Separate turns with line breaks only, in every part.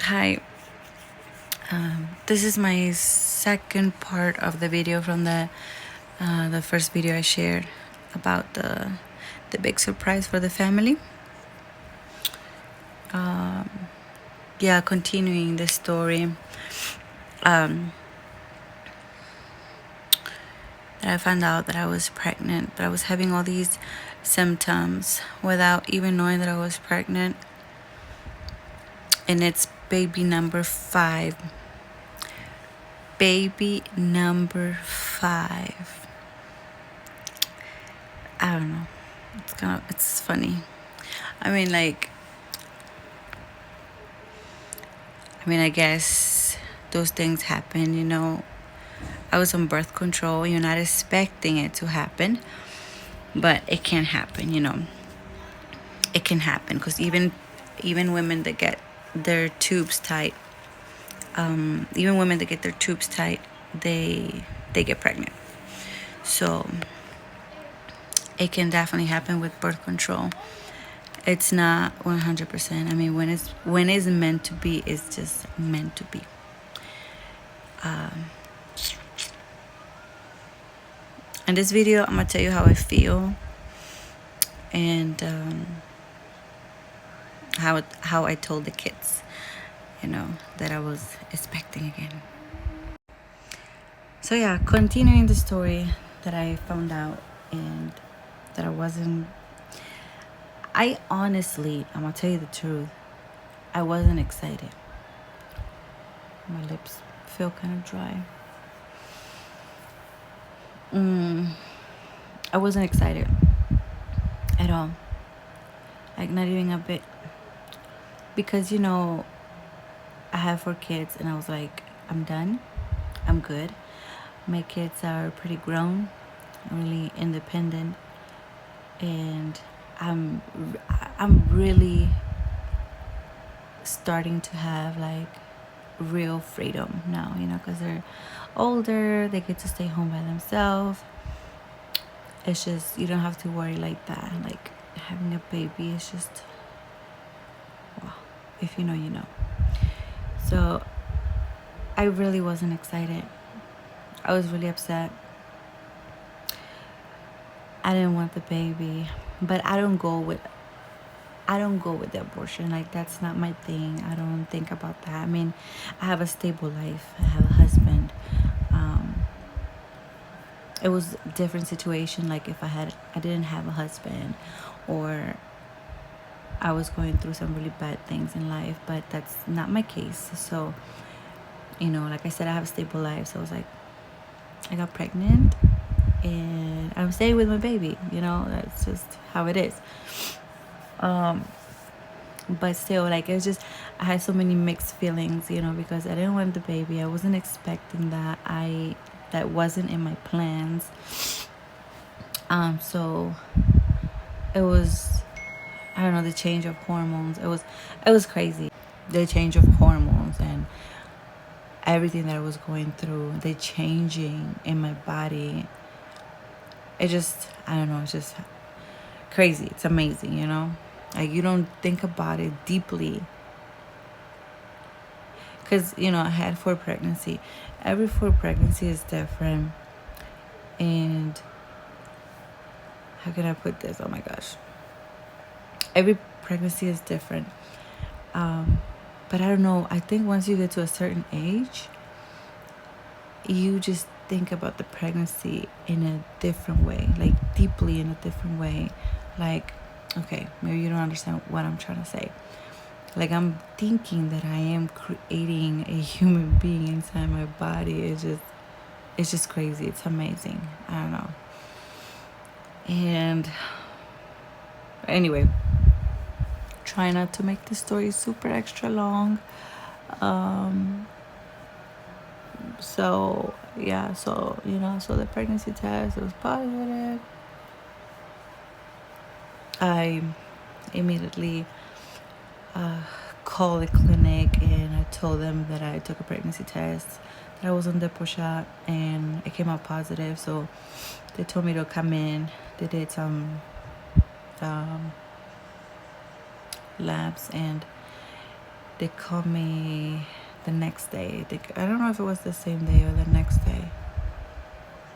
Hi. This is my second part of the video from the first video I shared about the big surprise for the family. Yeah, continuing the story. That I found out that I was pregnant, but I was having all these symptoms without even knowing that I was pregnant. And it's baby number 5. Baby number 5. I don't know. It's funny. I mean, I guess those things happen. I was on birth control. You're not expecting it to happen, but it can happen. It can happen because even women that get their tubes tight, they get pregnant. So it can definitely happen with birth control. It's not 100%. I mean, when it's meant to be, it's just meant to be. In this video, I'm gonna tell you how I feel and how I told the kids, that I was expecting again. So yeah, continuing the story that I found out and that I honestly, I'm gonna tell you the truth, I wasn't excited. My lips feel kind of dry. I wasn't excited at all. Like, not even a bit. Because, I have 4 kids and I was like, I'm done. I'm good. My kids are pretty grown, really independent, and I'm really starting to have like real freedom now, because they're older, they get to stay home by themselves. It's just, you don't have to worry like that. Like, having a baby is just, well, if you know, you know. So I really wasn't excited. I was really upset. I didn't want the baby, but I don't go with the abortion. Like, that's not my thing. I don't think about that. I mean, I have a stable life. I have a husband. It was a different situation. Like, if I didn't have a husband, or I was going through some really bad things in life, but that's not my case. So, like I said, I have a stable life. So I was like, I got pregnant and I'm staying with my baby. That's just how it is. But still, like, it's just, I had so many mixed feelings, because I didn't want the baby. I wasn't expecting that. That wasn't in my plans. So it was, I don't know, the change of hormones. It was crazy. The change of hormones and everything that I was going through, the changing in my body. It just, I don't know, it's just crazy. It's amazing, Like, you don't think about it deeply. Because, I had 4 pregnancy. Every 4 pregnancy is different. And how can I put this? Oh my gosh. Every pregnancy is different. But I don't know. I think once you get to a certain age, you just think about the pregnancy in a different way. Like, deeply in a different way. Like, okay, maybe you don't understand what I'm trying to say. Like, I'm thinking that I am creating a human being inside my body. It's just crazy. It's amazing. I don't know. And anyway, try not to make the story super extra long. So yeah, so the pregnancy test, it was positive. I immediately called the clinic and I told them that I took a pregnancy test, that I was on Depo shot, and it came out positive. So they told me to come in. They did some labs, and they called me the next day. I don't know if it was the same day or the next day.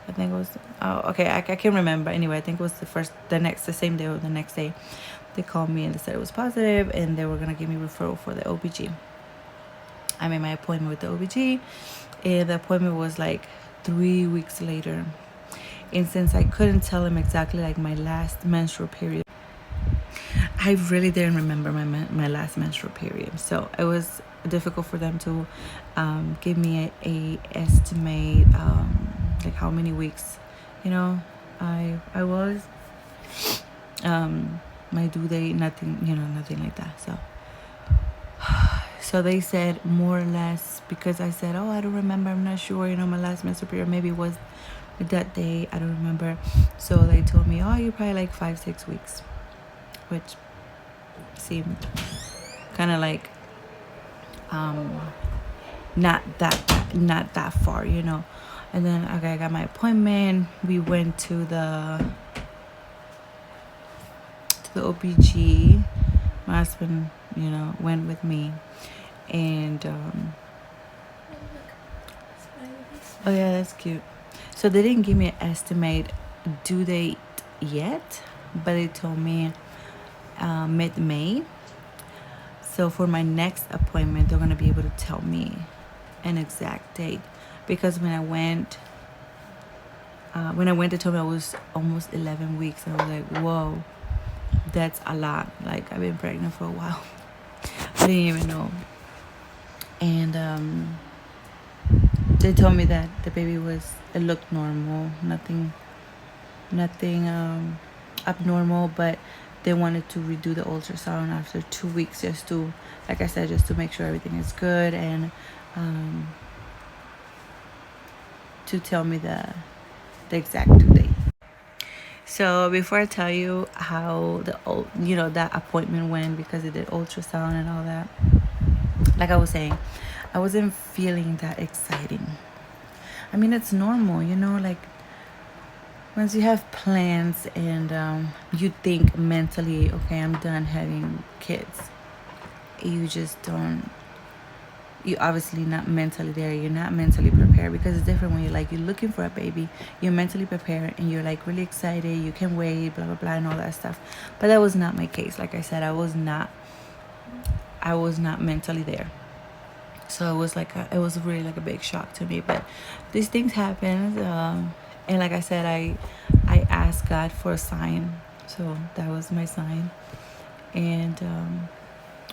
I think it was, oh, okay, I can't remember. Anyway, I think it was the same day or the next day. They called me and they said it was positive and they were going to give me referral for the OBG. I made my appointment with the OBG, and the appointment was like 3 weeks later. And since I couldn't tell him exactly like my last menstrual period, I really didn't remember my last menstrual period. So it was difficult for them to give me a estimate, like how many weeks, I was, my due date, nothing like that. So they said more or less, because I said, oh, I don't remember, I'm not sure, my last menstrual period maybe was that day, I don't remember. So they told me, oh, you're probably like 5-6 weeks, which seemed kind of like not that far, And then, okay, I got my appointment. We went to the OBG. My husband, went with me. And oh yeah, that's cute. So they didn't give me an estimate due date yet, but they told me mid-May. So for my next appointment, they're gonna be able to tell me an exact date, because when I went, they told me I was almost 11 weeks. I was like, whoa, that's a lot. Like, I've been pregnant for a while. I didn't even know. And they told me that the baby it looked normal, nothing abnormal, but they wanted to redo the ultrasound after 2 weeks, just to, like I said, just to make sure everything is good, and to tell me the exact due date. So before I tell you how that appointment went, because it did ultrasound and all that, like I was saying, I wasn't feeling that exciting. I mean, it's normal, like once you have plans and you think mentally, okay, I'm done having kids, you just don't, you're obviously not mentally there. You're not mentally prepared, because it's different when you're looking for a baby. You're mentally prepared and you're like really excited. You can wait, blah, blah, blah, and all that stuff. But that was not my case. Like I said, I was not mentally there. So it was it was really like a big shock to me. But these things happen. And like I said, I asked God for a sign. So that was my sign. And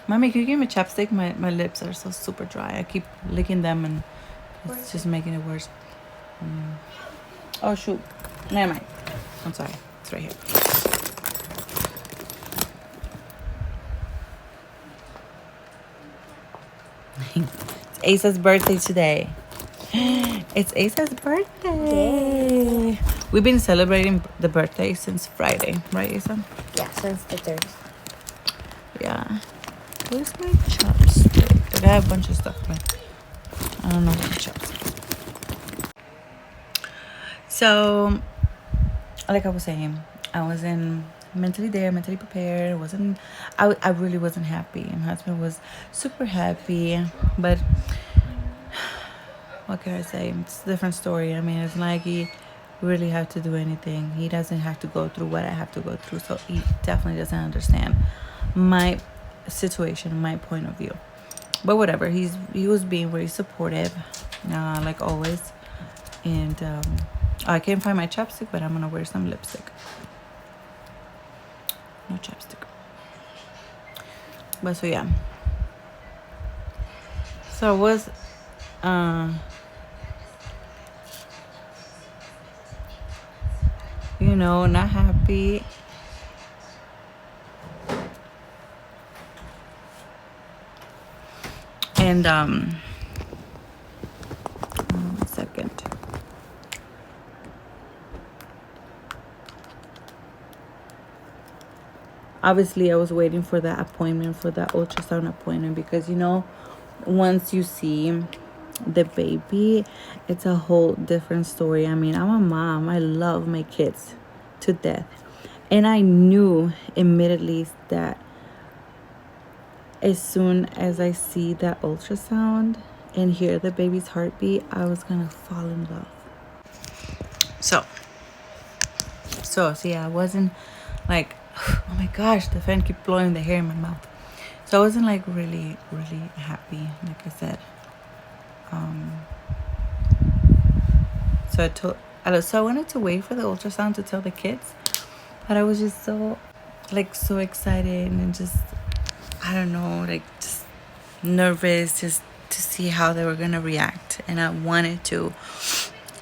Mommy, can you give me a chapstick? My lips are so super dry. I keep licking them and it's just making it worse. Oh, shoot. Never mind. I'm sorry. It's right here. It's Asa's birthday today. It's Asa's birthday. Yay. We've been celebrating the birthday since Friday, right, Asa?
Yeah, since the 3rd.
Yeah. Where's my chopstick? I got a bunch of stuff, but I don't know what the chopstick. So, like I was saying, I wasn't mentally there, mentally prepared. I really wasn't happy. My husband was super happy, but what can I say? It's a different story. I mean, it's like he really have to do anything. He doesn't have to go through what I have to go through, so he definitely doesn't understand my situation, my point of view. But whatever, he was being very supportive, like always. And I can't find my chapstick, but I'm gonna wear some lipstick. No chapstick. But so yeah. So I was not happy. And 1 second. Obviously, I was waiting for that appointment, for that ultrasound appointment, because once you see the baby, it's a whole different story. I mean, I'm a mom. I love my kids to death, and I knew immediately that As soon as I see that ultrasound and hear the baby's heartbeat, I was gonna fall in love. So, yeah, I wasn't like, oh my gosh, the fan keep blowing the hair in my mouth. So I wasn't like really, really happy, like I said. So I wanted to wait for the ultrasound to tell the kids, but I was just so excited and just, I don't know, like just nervous just to see how they were gonna react, and I wanted to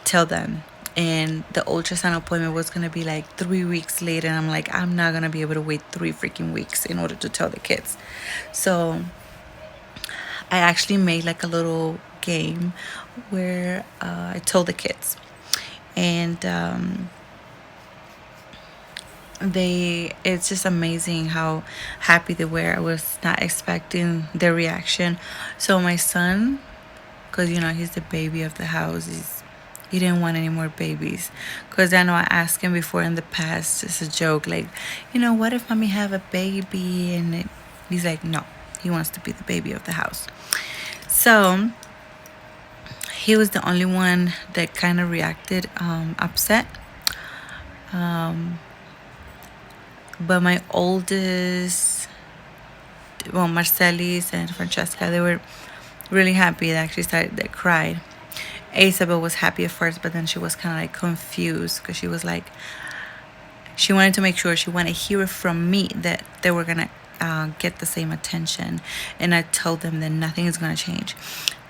tell them. And the ultrasound appointment was gonna be like 3 weeks later, and I'm like, I'm not gonna be able to wait 3 freaking weeks in order to tell the kids. So I actually made like a little game where I told the kids, and it's just amazing how happy they were. I was not expecting their reaction. So my son, because he's the baby of the house, he didn't want any more babies, because I know I asked him before in the past, it's a joke, like, what if mommy have a baby, and he's like, no, he wants to be the baby of the house. So he was the only one that kind of reacted upset. But my oldest, well, Marcelis and Francesca, they were really happy. They cried. Isabel was happy at first, but then she was kind of like confused, because she was like, she wanted to make sure, she wanted to hear it from me that they were going to get the same attention. And I told them that nothing is going to change.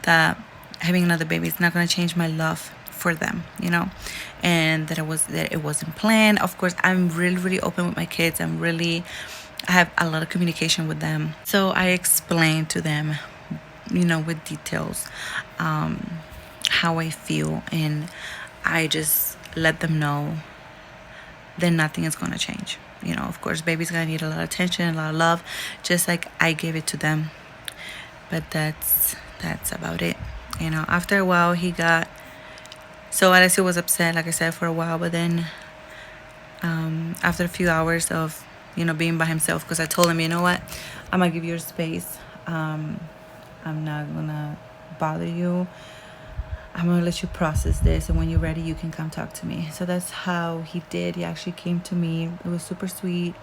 That having another baby is not going to change my love for them, and that it wasn't planned. Of course, I'm really, really open with my kids. I have a lot of communication with them. So I explained to them, with details, how I feel, and I just let them know that nothing is going to change. Of course, baby's going to need a lot of attention, a lot of love, just like I gave it to them. But that's about it. After a while, so Alessio was upset, like I said, for a while, but then after a few hours of, being by himself, because I told him, you know what, I'm going to give you your space. I'm not going to bother you. I'm going to let you process this, and when you're ready, you can come talk to me. So that's how he did. He actually came to me. It was super sweet.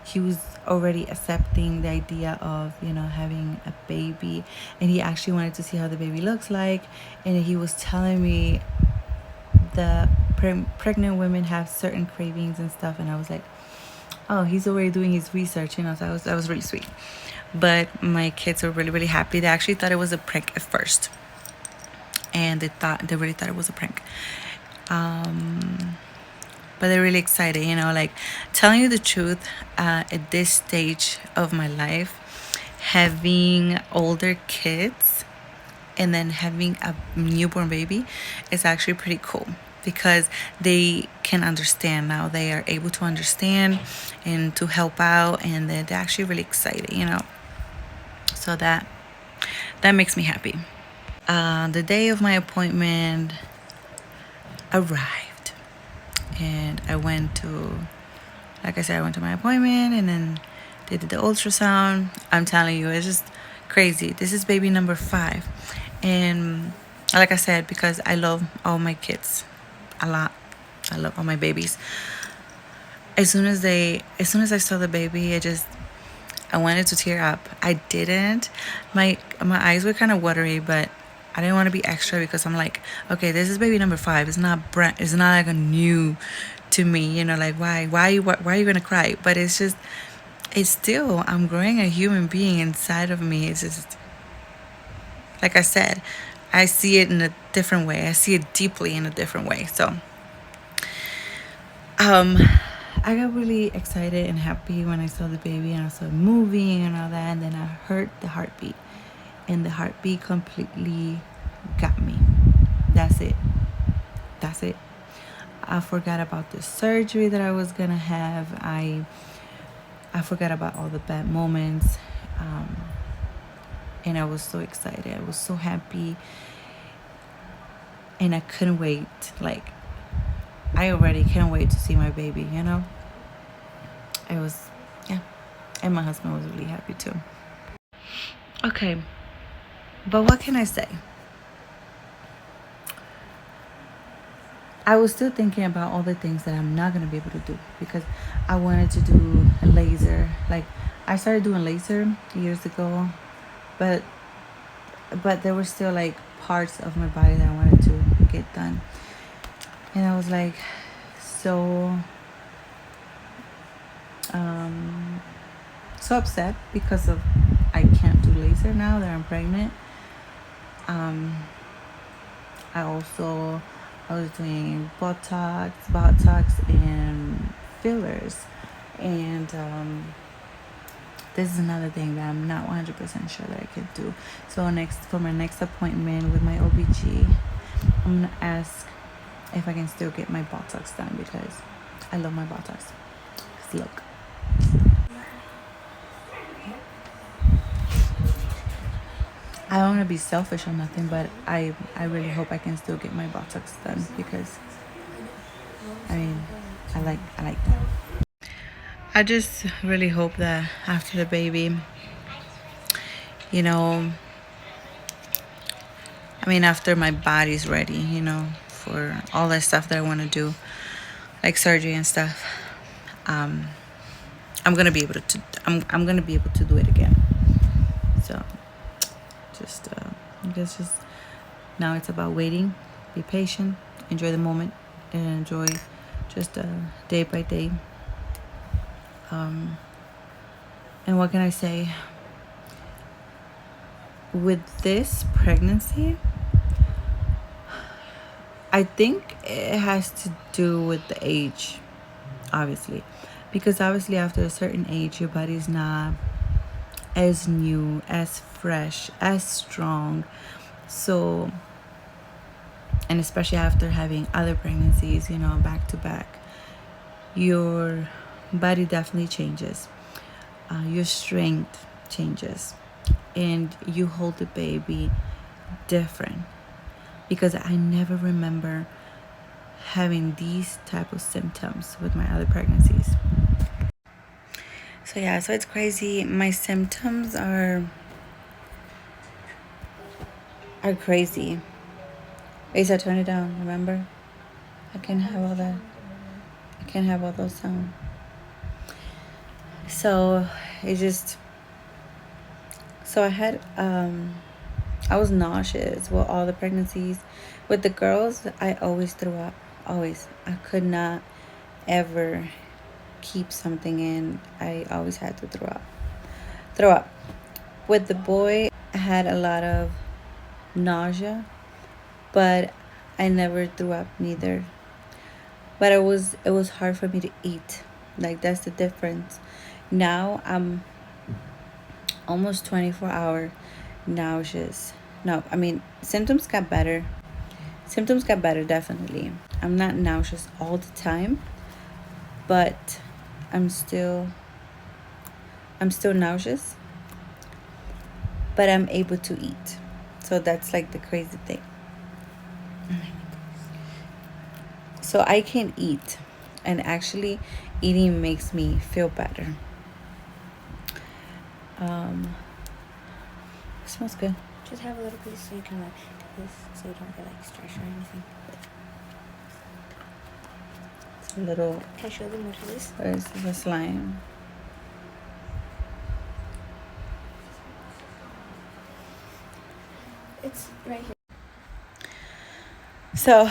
He was already accepting the idea of, having a baby, and he actually wanted to see how the baby looks like. And he was telling me the pregnant women have certain cravings and stuff, and I was like, oh, he's already doing his research, so that was really sweet. But my kids were really, really happy. They actually thought it was a prank at first, and they really thought it was a prank. But they're really excited, like, telling you the truth, at this stage of my life, having older kids and then having a newborn baby is actually pretty cool, because they can understand now. They are able to understand and to help out, and they're actually really excited, So that makes me happy. The day of my appointment arrived, and I went to my appointment, and then they did the ultrasound. I'm telling you, it's just crazy. This is baby number 5. And like I said, because I love all my kids a lot, I love all my babies. As soon as I saw the baby, I wanted to tear up. I didn't. My eyes were kind of watery, but I didn't want to be extra, because I'm like, okay, this is baby number 5. It's not like a new to me, like, why are you gonna cry? But it's still, I'm growing a human being inside of me. It's just, like I said, I see it in a different way. I see it deeply in a different way. So I got really excited and happy when I saw the baby, and I saw it moving and all that, and then I heard the heartbeat, and the heartbeat completely got me. That's it. I forgot about the surgery that I was gonna have. I forgot about all the bad moments, and I was so excited. I was so happy, and I couldn't wait. Like, I already can't wait to see my baby, It was And my husband was really happy too. Okay, but what can I say? I was still thinking about all the things that I'm not gonna be able to do because I wanted to do a laser. Like I started doing laser years ago, but there were still like parts of my body that I wanted to get done, and I was like so so upset because of I can't do laser now that I'm pregnant. I was doing Botox and fillers, and this is another thing that I'm not 100% sure that I could do. So for my next appointment with my OBG, I'm gonna ask if I can still get my Botox done because I love my Botox. 'Cause look. I don't want to be selfish or nothing, but I really hope I can still get my Botox done because I mean I like that. I just really hope that after the baby, you know, I mean after my body's ready, you know, for all that stuff that I want to do, like surgery and stuff, I'm gonna be able to. I'm gonna be able to do it again. So, just I guess just now it's about waiting, be patient, enjoy the moment, and enjoy just day by day. And what can I say? With this pregnancy, I think it has to do with the age, obviously, because obviously after a certain age, your body's not as new, as fresh, as strong. So, and especially after having other pregnancies, you know, back to back, your body definitely changes. Your strength changes, and you hold the baby different. Because I never remember having these type of symptoms with my other pregnancies. So yeah, so it's crazy. My symptoms are crazy. Asa, turn it down, remember? I can't have all that. I can't have all those sounds. So it just so I had I was nauseous with all the pregnancies. With the girls, I always threw up. Always. I could not ever keep something in. I always had to throw up. With the boy, I had a lot of nausea, but I never threw up neither. But it was hard for me to eat. Like that's the difference. Now I'm almost 24-hour nauseous. No, I mean symptoms got better. Symptoms got better, definitely. I'm not nauseous all the time, but I'm still nauseous, but I'm able to eat. So that's like the crazy thing. So I can eat, and actually eating makes me feel better. It smells good.
Just have a little piece so you can like do this so you don't get like stressed or anything.
It's a little.
Can I show them what it is?
Where's the slime?
It's right here.
So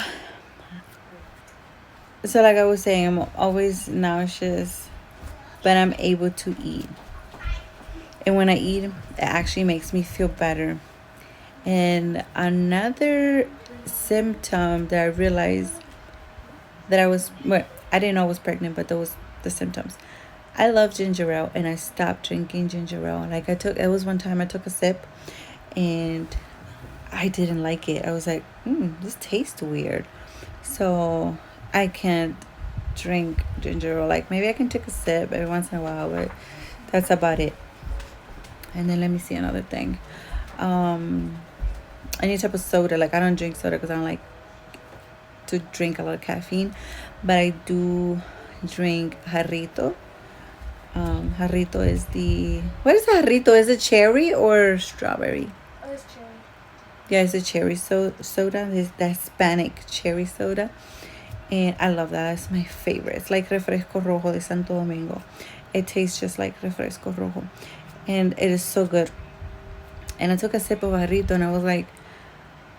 like I was saying, I'm always nauseous, but I'm able to eat. And when I eat, it actually makes me feel better. And another symptom that I realized that I didn't know I was pregnant, but that was the symptoms. I love ginger ale, and I stopped drinking ginger ale. Like it was one time I took a sip, and I didn't like it. I was like, this tastes weird. So I can't drink ginger ale. Like maybe I can take a sip every once in a while, but that's about it. And then let me see another thing. Any type of soda. Like I don't drink soda because I don't like to drink a lot of caffeine, but I do drink Jarrito. Jarrito is the, what is Jarrito? Is it cherry or strawberry?
Oh, it's cherry.
Yeah, it's a cherry soda. It's the Hispanic cherry soda. And I love that. It's my favorite. It's like Refresco Rojo de Santo Domingo. It tastes just like Refresco Rojo. And it is so good. And I took a sip of Jarrito and I was like,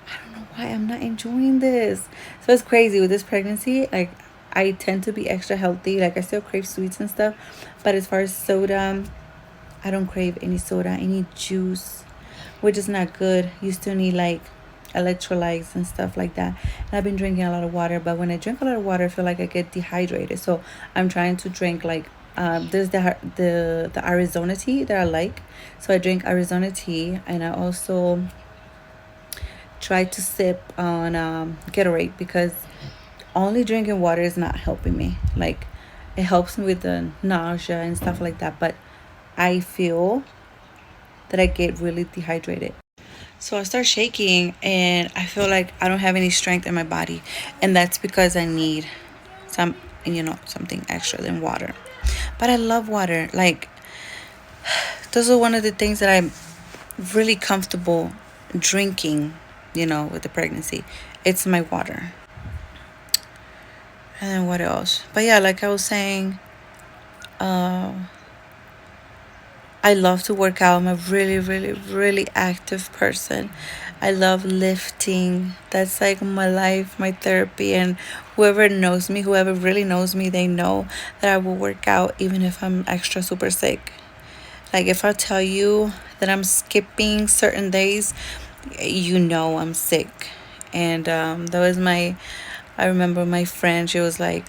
I don't know why I'm not enjoying this. So it's crazy with this pregnancy. Like, I tend to be extra healthy. Like, I still crave sweets and stuff. But as far as soda, I don't crave any soda, any juice, which is not good. You still need like electrolytes and stuff like that. And I've been drinking a lot of water, but when I drink a lot of water, I feel like I get dehydrated. So I'm trying to drink like there's the Arizona tea that I like. So I drink Arizona tea, and I also try to sip on Gatorade because only drinking water is not helping me. Like, it helps me with the nausea and stuff like that, but I feel that I get really dehydrated. So I start shaking and I feel like I don't have any strength in my body. And that's because I need some, something extra than water. But I love water. Like, those are one of the things that I'm really comfortable drinking, with the pregnancy. It's my water. And then what else? But yeah, like I was saying, uh, I love to work out. I'm a really, really, really active person. I love lifting. That's like my life, my therapy. And whoever really knows me, they know that I will work out even if I'm extra super sick. Like, if I tell you that I'm skipping certain days, I'm sick. And that was I remember my friend, she was like,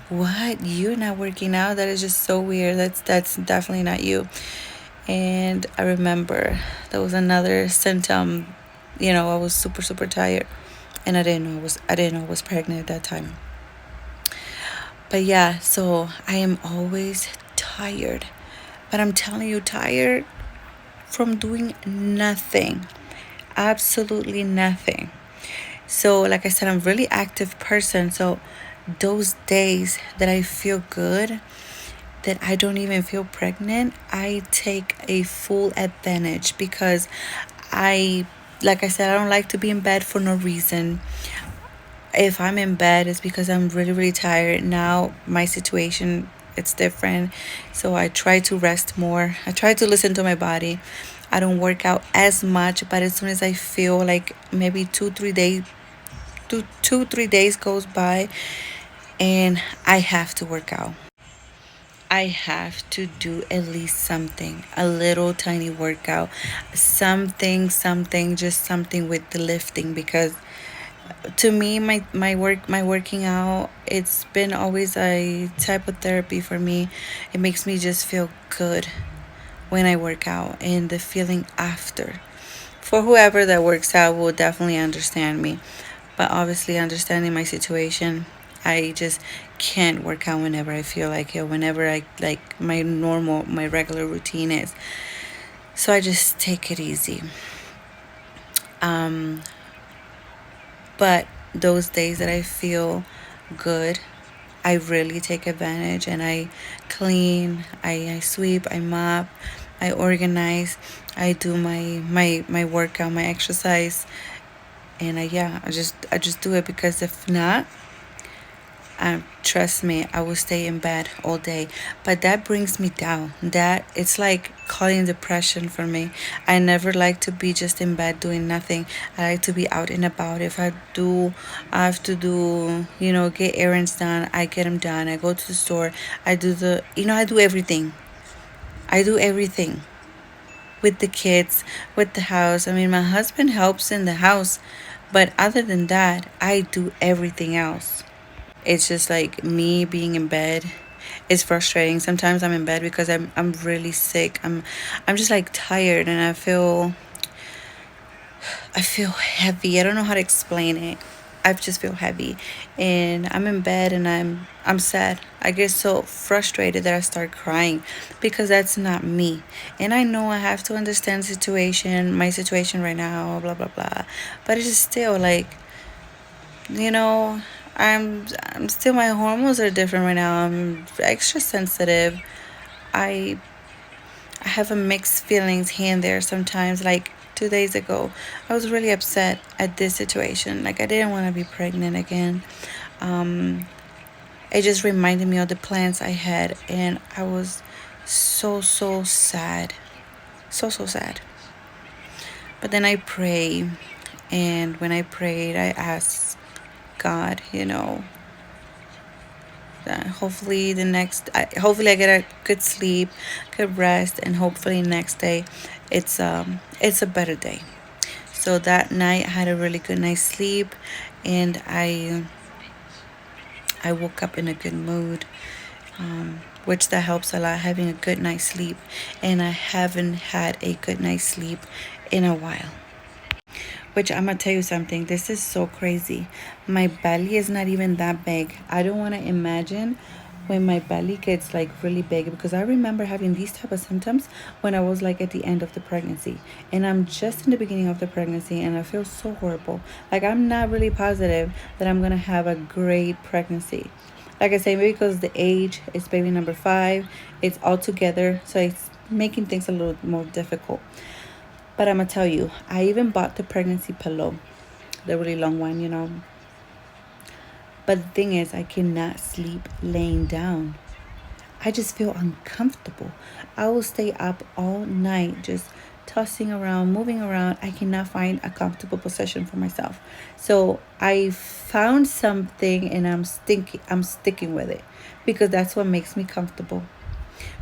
what, you're not working out? That is just so weird. That's definitely not you. And I remember there was another symptom. I was super super tired, and I didn't know I was pregnant at that time. But yeah, so I am always tired, but I'm telling you, tired from doing nothing, absolutely nothing. So like I said, I'm a really active person. So those days that I feel good, that I don't even feel pregnant, I take a full advantage because I, like I said, I don't like to be in bed for no reason. If I'm in bed, it's because I'm really, really tired. Now, my situation, it's different. So I try to rest more. I try to listen to my body. I don't work out as much, but as soon as I feel like maybe 2, 3 days goes by and I have to work out. I have to do at least something, a little tiny workout, something, just something with the lifting, because to me, my working out, it's been always a type of therapy for me. It makes me just feel good when I work out, and the feeling after. For whoever that works out will definitely understand me, but obviously understanding my situation, I just can't work out whenever I feel like it, whenever I like my regular routine is. So I just take it easy. Um, but those days that I feel good, I really take advantage and I clean, I sweep, I mop, I organize, I do my workout, my exercise, and I just do it, because if not, trust me, I will stay in bed all day. But that brings me down. That it's like calling depression for me. I never like to be just in bed doing nothing. I like to be out and about. If I have to do, get errands done, I get them done. I go to the store. I do everything. I do everything with the kids, with the house. I mean, my husband helps in the house, but other than that, I do everything else. It's just like me being in bed is frustrating. Sometimes I'm in bed because I'm really sick. I'm just like tired, and I feel heavy. I don't know how to explain it. I just feel heavy, and I'm in bed and I'm sad. I get so frustrated that I start crying because that's not me. And I know I have to understand my situation right now, blah blah blah. But it's just still like, you know, I'm still, my hormones are different right now. I'm extra sensitive. I have a mixed feelings here and there sometimes. Like 2 days ago, I was really upset at this situation. Like I didn't want to be pregnant again. Um, it just reminded me of the plans I had, and I was so sad, so sad. But then I pray, and when I prayed, I asked God, hopefully hopefully I get a good sleep, good rest, and hopefully next day it's a better day. So that night I had a really good night's sleep, and I woke up in a good mood, which that helps a lot, having a good night's sleep. And I haven't had a good night's sleep in a while. Which I'm gonna tell you something. This is so crazy. My belly is not even that big. I don't want to imagine when my belly gets like really big, because I remember having these type of symptoms when I was like at the end of the pregnancy, and I'm just in the beginning of the pregnancy, and I feel so horrible. Like I'm not really positive that I'm gonna have a great pregnancy. Like I say, maybe because the age, it's baby number 5, it's all together, so it's making things a little more difficult. But I'm gonna tell you, I even bought the pregnancy pillow, the really long one. But the thing is, I cannot sleep laying down. I just feel uncomfortable. I will stay up all night just tossing around, moving around. I cannot find a comfortable position for myself. So I found something, and I'm sticking with it because that's what makes me comfortable.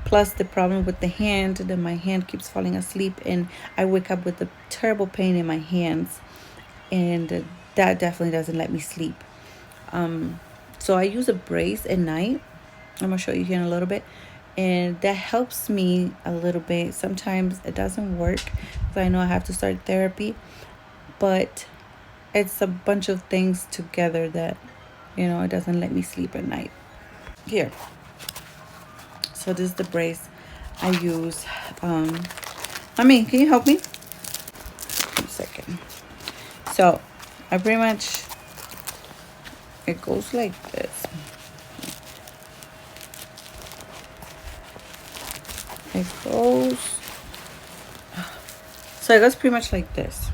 Plus the problem with the hand, that my hand keeps falling asleep, and I wake up with a terrible pain in my hands, and that definitely doesn't let me sleep. So I use a brace at night. I'm gonna show you here in a little bit, and that helps me a little bit. Sometimes it doesn't work because I know I have to start therapy, but it's a bunch of things together that it doesn't let me sleep at night. Here, so this is the brace I use. Can you help me? 1 second. So I pretty much, it goes like this. It goes, so it goes pretty much like this.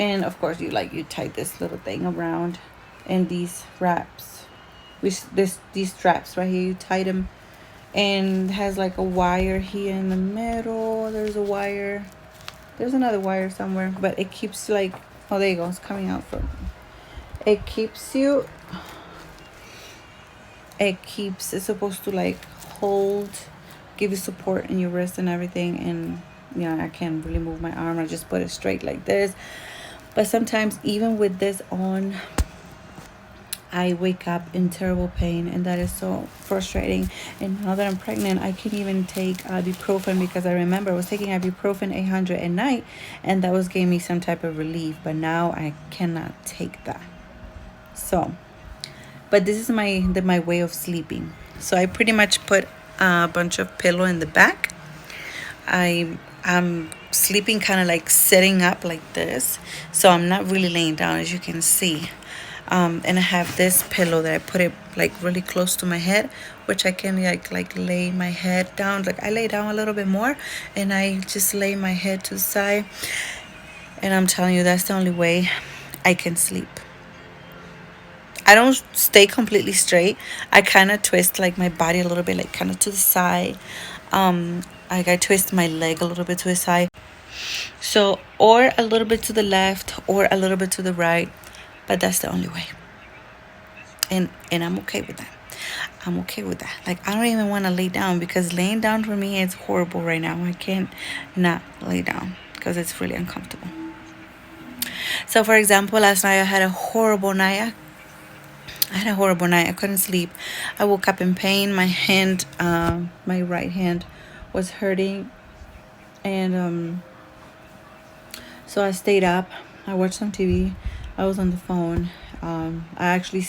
And of course you tie this little thing around, and these wraps, these straps right here, you tie them, and has like a wire here in the middle. There's a wire, there's another wire somewhere, but it keeps oh, there you go, it's coming out from it. It's supposed to hold, give you support in your wrist and everything. And I can't really move my arm. I just put it straight like this. But sometimes even with this on, I wake up in terrible pain, and that is so frustrating. And now that I'm pregnant, I can't even take ibuprofen, because I remember I was taking ibuprofen 800 at night, and that was giving me some type of relief. But now I cannot take that. So, but this is my way of sleeping. So I pretty much put a bunch of pillow in the back. I'm sleeping kind of like sitting up like this, so I'm not really laying down, as you can see. And I have this pillow that I put it like really close to my head, which I can like lay my head down. Like I lay down a little bit more, and I just lay my head to the side. And I'm telling you, that's the only way I can sleep. I don't stay completely straight. I kind of twist like my body a little bit, like kind of to the side. I twist my leg a little bit to the side. So, or a little bit to the left, or a little bit to the right. But that's the only way. And I'm okay with that. I'm okay with that. Like, I don't even want to lay down, because laying down for me is horrible right now. I can't not lay down because it's really uncomfortable. So, for example, last night I had a horrible night. I couldn't sleep. I woke up in pain. My hand, my right hand was hurting. And so I stayed up. I watched some TV. I was on the phone. I actually,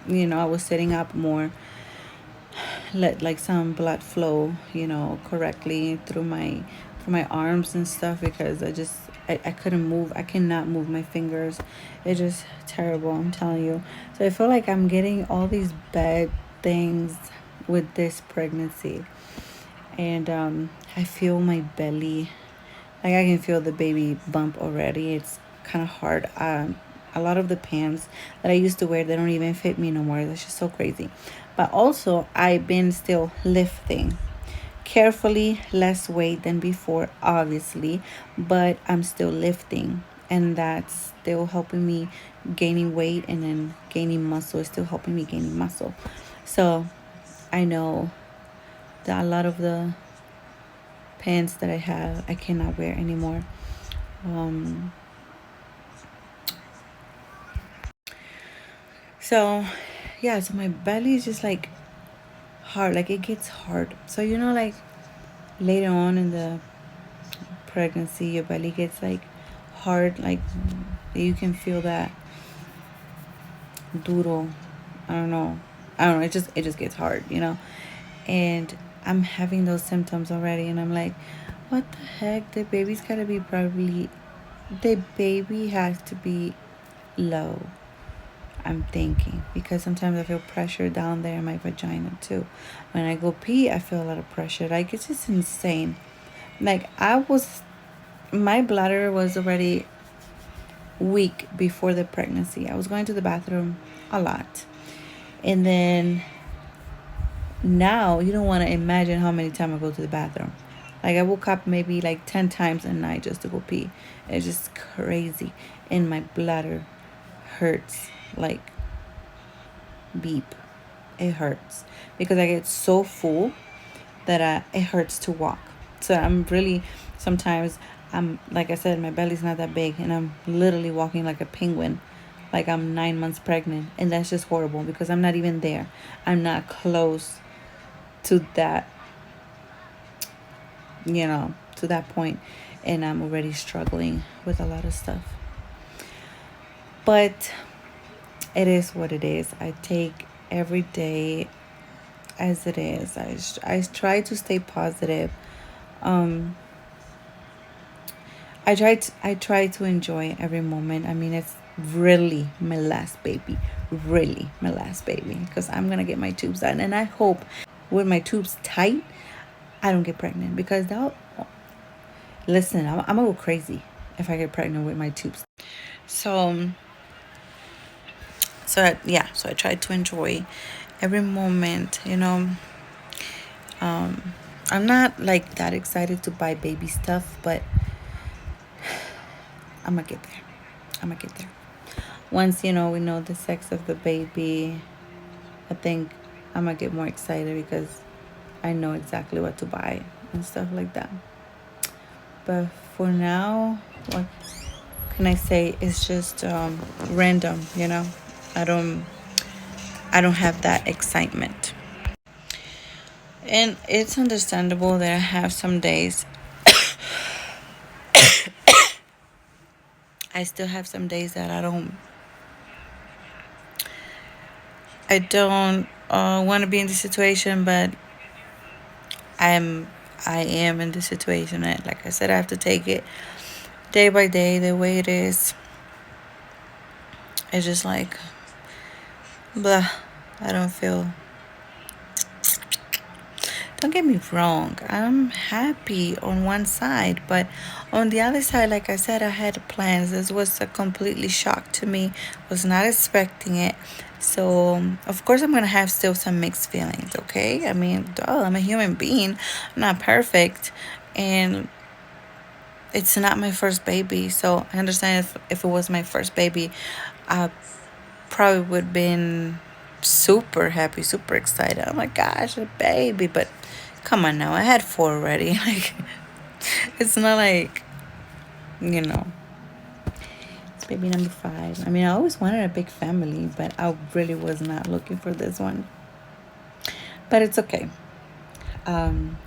I was sitting up more. Let like some blood flow, correctly through my arms and stuff, because I couldn't move. I cannot move my fingers. It's just terrible, I'm telling you. So I feel like I'm getting all these bad things with this pregnancy. And I feel my belly, like I can feel the baby bump already. It's kind of hard. A lot of the pants that I used to wear, they don't even fit me no more. That's just so crazy. But also, I've been still lifting carefully, less weight than before, obviously, but I'm still lifting, and that's still helping me gaining weight, and then gaining muscle is still helping me gaining muscle. So I know that a lot of the pants that I have, I cannot wear anymore. Um, so yeah, so my belly is just like hard, like it gets hard. So like later on in the pregnancy, your belly gets like hard, like you can feel that duro. I don't know, it just gets hard. And I'm having those symptoms already, and I'm like, what the heck, the baby has to be low, I'm thinking, because sometimes I feel pressure down there in my vagina too. When I go pee, I feel a lot of pressure. Like, it's just insane. Like, my bladder was already weak before the pregnancy. I was going to the bathroom a lot. And then now, you don't want to imagine how many times I go to the bathroom. Like, I woke up maybe like 10 times a night just to go pee. It's just crazy. And my bladder hurts. Like, beep. It hurts. Because I get so full that it hurts to walk. So I'm really, sometimes, like I said, my belly's not that big, and I'm literally walking like a penguin, like I'm 9 months pregnant. And that's just horrible, because I'm not even there. I'm not close to that, to that point, and I'm already struggling with a lot of stuff. But it is what it is. I take every day as it is. I try to stay positive. I try to enjoy every moment. I mean, it's really my last baby, because I'm gonna get my tubes done, and I hope with my tubes tight, I don't get pregnant, because listen, I'm gonna go crazy if I get pregnant with my tubes. So, so I try to enjoy every moment. I'm not like that excited to buy baby stuff, but I'm gonna get there. Once we know the sex of the baby, I think I'm gonna get more excited, because I know exactly what to buy and stuff like that. But for now, what can I say? It's just random. I don't I don't have that excitement, and it's understandable that I have some days. I still have some days that I don't want to be in this situation, but I'm I am in this situation, and like I said, I have to take it day by day the way it is. It's just like, blah. I don't feel. Don't get me wrong, I'm happy on one side, but on the other side, like I said, I had plans. This was a completely shock to me. Was not expecting it. So, of course, I'm going to have still some mixed feelings, okay? I mean, duh, I'm a human being. I'm not perfect. And it's not my first baby. So, I understand if it was my first baby, I probably would have been super happy, super excited. Oh my gosh, a baby. But come on now, I had 4 already. Like, it's not like, it's baby number 5. I mean, I always wanted a big family, but I really was not looking for this one. But it's okay.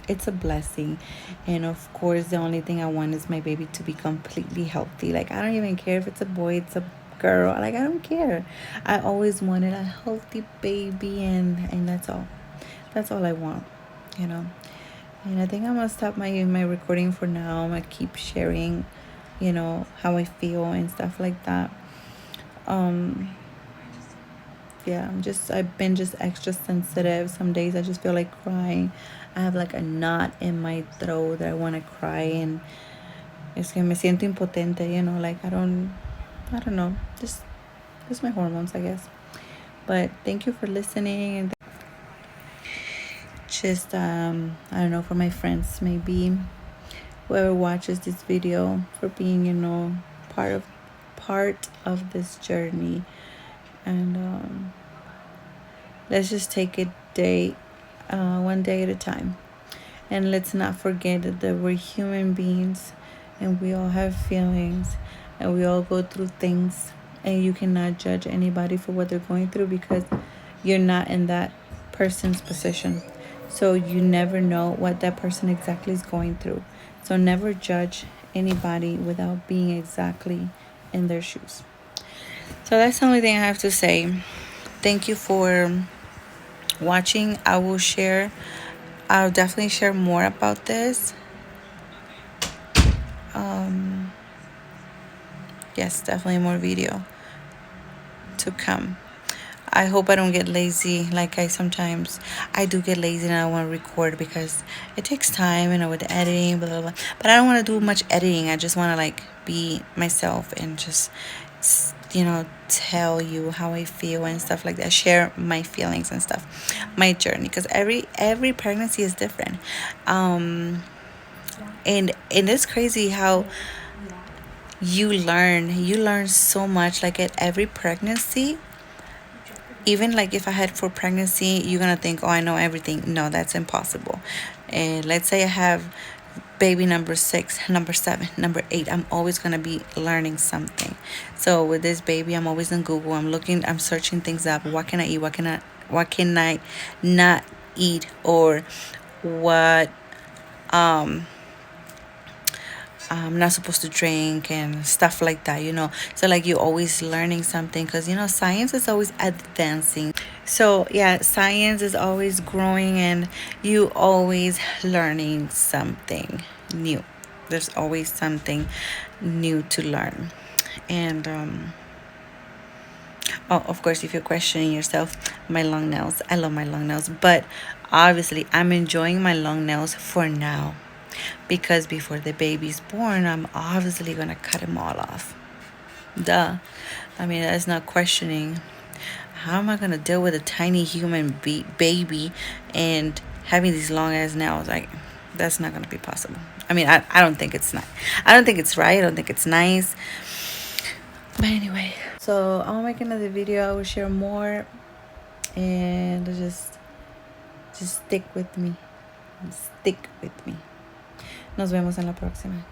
It's a blessing. And of course, the only thing I want is my baby to be completely healthy. Like, I don't even care if it's a boy, it's a girl. Like, I don't care. I always wanted a healthy baby, and that's all I want, you know and I think I'm gonna stop my recording for now. I'm gonna keep sharing, how I feel and stuff like that. um yeah, I've been just extra sensitive. Some days I just feel like crying. I have like a knot in my throat that I want to cry, and es que me siento impotente, you know, like I don't know, just my hormones, I guess. But thank you for listening, and just I don't know, for my friends, maybe whoever watches this video, for being, you know, part of this journey. And let's just take it one day at a time, and let's not forget that we're human beings, and we all have feelings, and we all go through things, and you cannot judge anybody for what they're going through, because you're not in that person's position. So you never know what that person exactly is going through. So never judge anybody without being exactly in their shoes. So that's the only thing I have to say. Thank you for watching. I'll definitely share more about this. Yes, definitely more video to come. I hope I don't get lazy. Like I do get lazy and I don't want to record because it takes time, you know, with the editing, blah, blah, blah. But I don't want to do much editing. I just want to like be myself and just, you know, tell you how I feel and stuff like that. Share my feelings and stuff, my journey, because every pregnancy is different. And it's crazy how you learn so much, like at every pregnancy. Even like if I had 4 pregnancy, you're gonna think, oh, I know everything. No, that's impossible. And let's say I have baby number 6, number 7, number 8, I'm always gonna be learning something. So with this baby, I'm always on Google. I'm searching things up. What can I eat? What can I not eat? Or what I'm not supposed to drink and stuff like that, you know. So like you're always learning something, because you know science is always advancing. So yeah, science is always growing, and you always learning something new. There's always something new to learn. And oh, of course, if you're questioning yourself, my long nails, I love my long nails, but obviously I'm enjoying my long nails for now, because before the baby's born, I'm obviously gonna cut them all off. Duh. I mean, that's not questioning. How am I gonna deal with a tiny human baby and having these long ass nails? Like, that's not gonna be possible. I mean, I don't think it's not. I don't think it's right. I don't think it's nice. But anyway, so I'll make another video. I will share more, and just stick with me. Stick with me. Nos vemos en la próxima.